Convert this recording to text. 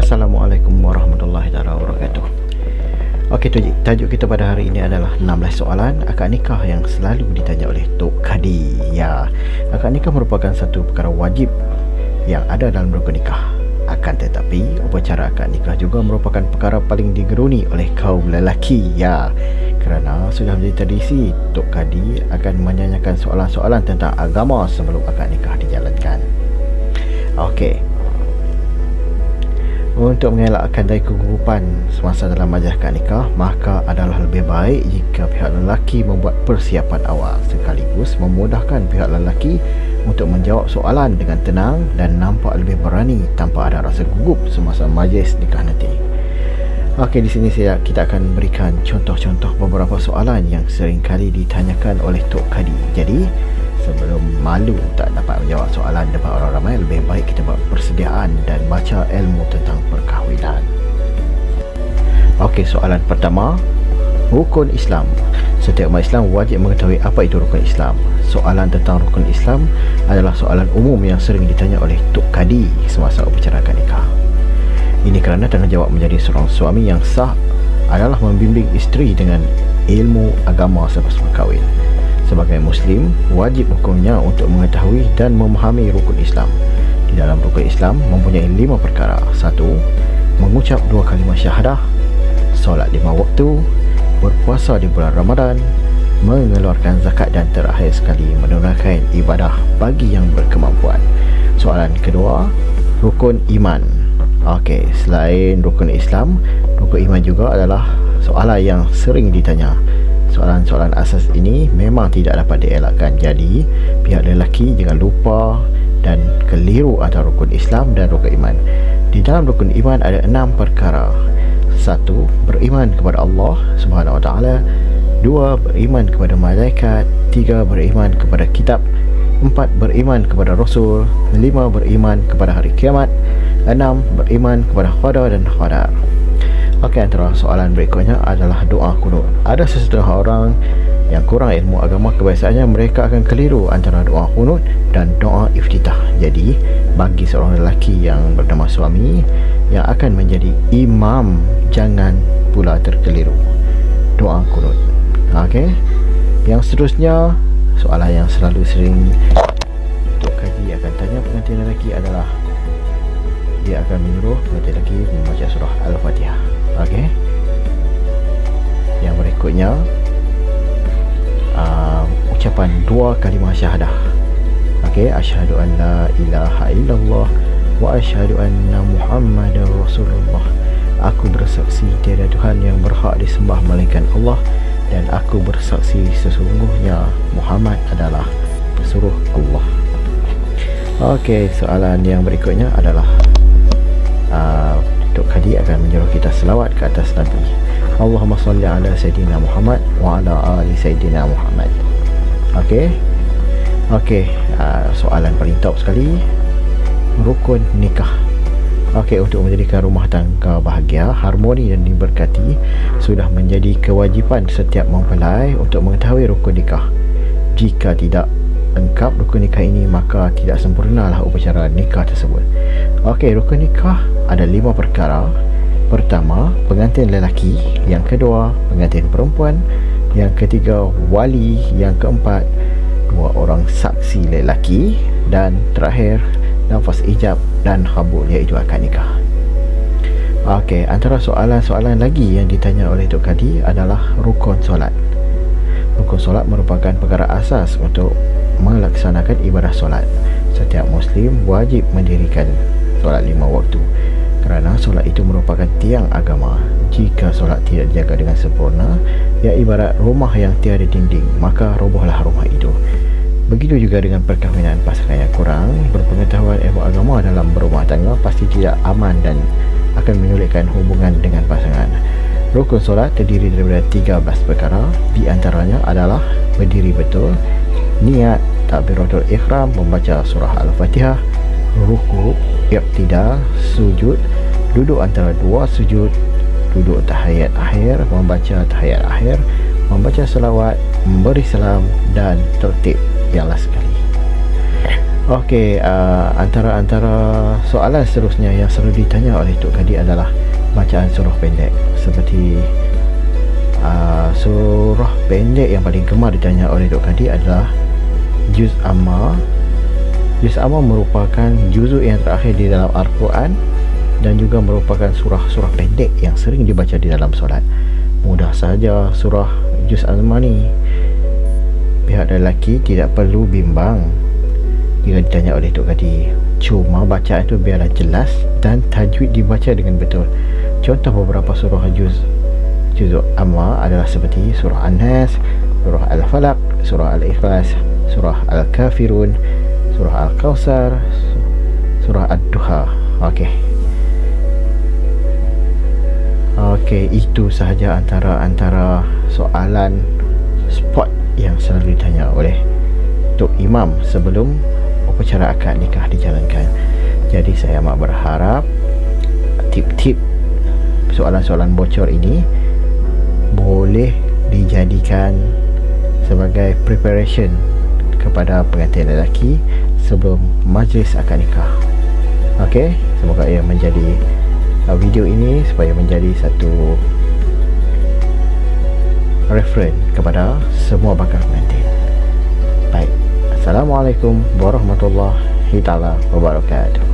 Assalamualaikum warahmatullahi taala wabarakatuh. Okey, tajuk kita pada hari ini adalah 16 soalan akad nikah yang selalu ditanya oleh Tok Kadi. Ya, akad nikah merupakan satu perkara wajib yang ada dalam rukun nikah. Akan tetapi, upacara akad nikah juga merupakan perkara paling digeruni oleh kaum lelaki. Ya, kerana sudah menjadi tradisi, Tok Kadi akan menanyakan soalan-soalan tentang agama sebelum akad nikah dijalankan. Okey. Untuk mengelakkan dari kegugupan semasa dalam majlis akad nikah, maka adalah lebih baik jika pihak lelaki membuat persiapan awal, sekaligus memudahkan pihak lelaki untuk menjawab soalan dengan tenang dan nampak lebih berani tanpa ada rasa gugup semasa majlis nikah nanti. Okey, di sini kita akan berikan contoh-contoh beberapa soalan yang sering kali ditanyakan oleh Tok Kadi. Jadi, sebelum malu tak dapat menjawab soalan depan orang ramai, lebih baik kita buat persediaan dan baca ilmu tentang perkahwinan. Okey, soalan pertama, rukun Islam. Setiap umat Islam wajib mengetahui apa itu rukun Islam. Soalan tentang rukun Islam adalah soalan umum yang sering ditanya oleh Tok Kadi semasa upacara akad nikah. Ini kerana tanggungjawab menjadi seorang suami yang sah adalah membimbing isteri dengan ilmu agama selepas berkahwin. Sebagai Muslim, wajib hukumnya untuk mengetahui dan memahami rukun Islam. Di dalam rukun Islam mempunyai 5 perkara. 1. Mengucap 2 kalimah syahadah, solat 5 waktu, berpuasa di bulan Ramadan, mengeluarkan zakat dan terakhir sekali menunaikan ibadah bagi yang berkemampuan. Soalan kedua, rukun iman. Okey, selain rukun Islam, rukun iman juga adalah soalan yang sering ditanya. Soalan-soalan asas ini memang tidak dapat dielakkan. Jadi, pihak lelaki jangan lupa dan keliru antara rukun Islam dan rukun iman. Di dalam rukun iman ada 6 perkara. 1. Beriman kepada Allah Subhanahu Wa Taala. 2. Beriman kepada malaikat. 3. Beriman kepada kitab. 4. Beriman kepada Rasul. 5. Beriman kepada hari kiamat. 6. Beriman kepada qada dan qadar. Okey, antara soalan berikutnya adalah doa kunut. Ada sesetengah orang yang kurang ilmu agama, kebiasaannya mereka akan keliru antara doa kunut dan doa iftitah. Jadi, bagi seorang lelaki yang bernama suami yang akan menjadi imam, jangan pula terkeliru doa kunut. Okey. Yang seterusnya, soalan yang selalu sering Tok Kadi akan tanya pengantin lelaki adalah, dia akan menyuruh pengantin lelaki membaca surah Al-Fatihah. Okey. Yang berikutnya, ucapan 2 kalimah syahadah. Okey, asyhadu an la ilaha illallah wa asyhadu anna Muhammadar Rasulullah. Aku bersaksi tiada Tuhan yang berhak disembah melainkan Allah, dan aku bersaksi sesungguhnya Muhammad adalah pesuruh Allah. Okey, soalan yang berikutnya adalah Tok Kadi akan menyuruh kita selawat ke atas Nabi. Allahumma salli ala Sayyidina Muhammad wa ala ali Sayyidina Muhammad. Okey. Okey, soalan paling top sekali, rukun nikah. Okey, untuk menjadikan rumah tangga bahagia, harmoni dan diberkati, sudah menjadi kewajipan setiap mempelai untuk mengetahui rukun nikah. Jika tidak lengkap rukun nikah ini, maka tidak sempurnalah upacara nikah tersebut. Okey, rukun nikah ada 5 perkara. Pertama, pengantin lelaki. Yang kedua, pengantin perempuan. Yang ketiga, wali. Yang keempat, 2 orang saksi lelaki. Dan terakhir, lafaz ijab dan qabul, iaitu akad nikah. Okey, antara soalan-soalan lagi yang ditanya oleh Tok Kadi adalah rukun solat. Rukun solat merupakan perkara asas untuk melaksanakan ibadah solat. Setiap Muslim wajib mendirikan solat 5 waktu, kerana solat itu merupakan tiang agama. Jika solat tidak dijaga dengan sempurna, ia ibarat rumah yang tiada dinding, maka robohlah rumah itu. Begitu juga dengan perkahwinan. Pasangan yang kurang berpengetahuan ilmu agama dalam berumah tangga pasti tidak aman dan akan menyulitkan hubungan dengan pasangan. Rukun solat terdiri daripada 13 perkara. Di antaranya adalah berdiri betul, niat, takbiratul ihram, membaca surah Al-Fatihah, ruku', iqtidal, sujud, duduk antara 2 sujud, duduk tahiyat akhir, membaca tahiyat akhir, membaca selawat, memberi salam dan tertib. Ialah sekali. Okey, antara soalan seterusnya yang selalu ditanya oleh Tok Kadi adalah bacaan surah pendek. Seperti surah pendek yang paling gemar ditanya oleh Tok Kadi adalah Juz Amma. Juz Amma merupakan juzuk yang terakhir di dalam Al-Quran dan juga merupakan surah-surah pendek yang sering dibaca di dalam solat. Mudah saja surah Juz Amma ni. Pihak lelaki tidak perlu bimbang jika ditanya oleh Tok Kadi. Cuma bacaan itu biarlah jelas dan tajwid dibaca dengan betul. Contoh beberapa surah juzuk Amma adalah seperti surah An-Nas, surah Al-Falaq, surah Al-Ikhlas, surah Al-Kafirun, surah Al-Kawsar, surah Ad-Duha. Okey, itu sahaja antara soalan spot yang selalu ditanya oleh Tok Imam sebelum upacara akad nikah dijalankan. Jadi saya amat berharap tip-tip soalan-soalan bocor ini boleh dijadikan sebagai preparation kepada pengantin lelaki sebelum majlis akad nikah. Okey, semoga ia menjadi video ini supaya menjadi satu reference kepada semua bakal pengantin. Baik, Assalamualaikum warahmatullahi taala wabarakatuh.